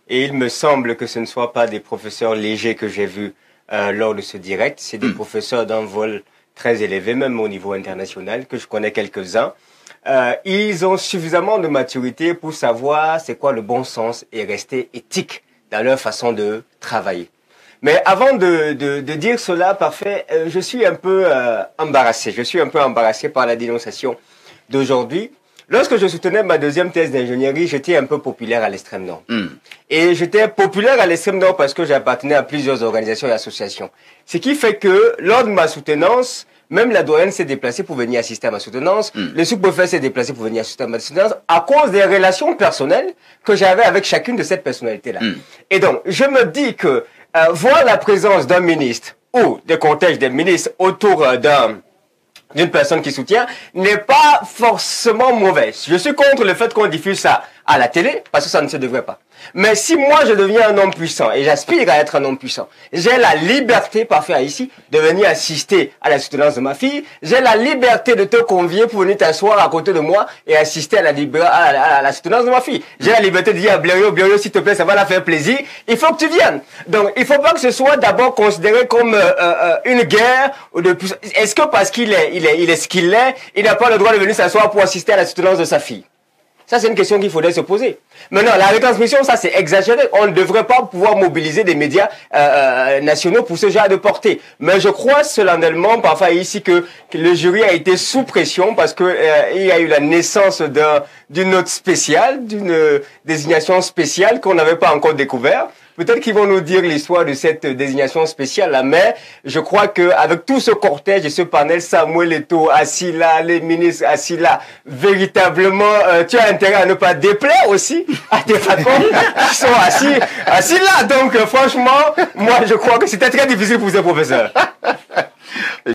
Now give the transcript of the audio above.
Et il me semble que ce ne soit pas des professeurs légers que j'ai vus lors de ce direct. C'est des professeurs d'un vol très élevé, même au niveau international, que je connais quelques-uns. Ils ont suffisamment de maturité pour savoir c'est quoi le bon sens et rester éthiques dans leur façon de travailler. Mais avant de dire cela, parfait, je suis un peu embarrassé. Je suis un peu embarrassé par la dénonciation d'aujourd'hui. Lorsque je soutenais ma deuxième thèse d'ingénierie, j'étais un peu populaire à l'extrême nord. Et j'étais populaire à l'extrême nord parce que j'appartenais à plusieurs organisations et associations. Ce qui fait que lors de ma soutenance, même la doyenne s'est déplacée pour venir assister à ma soutenance. Le sous-préfet s'est déplacé pour venir assister à ma soutenance à cause des relations personnelles que j'avais avec chacune de ces personnalités-là. Et donc, je me dis que voir la présence d'un ministre ou des cortèges des ministres autour d'une personne qui soutient n'est pas forcément mauvaise. Je suis contre le fait qu'on diffuse ça à la télé parce que ça ne se devrait pas. Mais si moi je deviens un homme puissant et j'aspire à être un homme puissant, j'ai la liberté, parfait ici, de venir assister à la soutenance de ma fille. J'ai la liberté de te convier pour venir t'asseoir à côté de moi et assister à la soutenance de ma fille. J'ai la liberté de dire à Blériot, s'il te plaît, ça va la faire plaisir. Il faut que tu viennes. Donc, il faut pas que ce soit d'abord considéré comme une guerre ou de puissance. Est-ce que parce qu'il est ce qu'il est, il n'a pas le droit de venir s'asseoir pour assister à la soutenance de sa fille? Ça, c'est une question qu'il faudrait se poser. Maintenant, la retransmission, ça, c'est exagéré. On ne devrait pas pouvoir mobiliser des médias nationaux pour ce genre de portée. Mais je crois solennellement, parfois ici, que le jury a été sous pression parce que il y a eu la naissance d'une note spéciale, d'une désignation spéciale qu'on n'avait pas encore découvert. Peut-être qu'ils vont nous dire l'histoire de cette désignation spéciale-là, mais je crois que avec tout ce cortège et ce panel, Samuel Eto'o assis là, les ministres assis là, véritablement, tu as intérêt à ne pas déplaire aussi à tes patrons qui sont assis là. Donc, franchement, moi, je crois que c'était très difficile pour ces professeurs.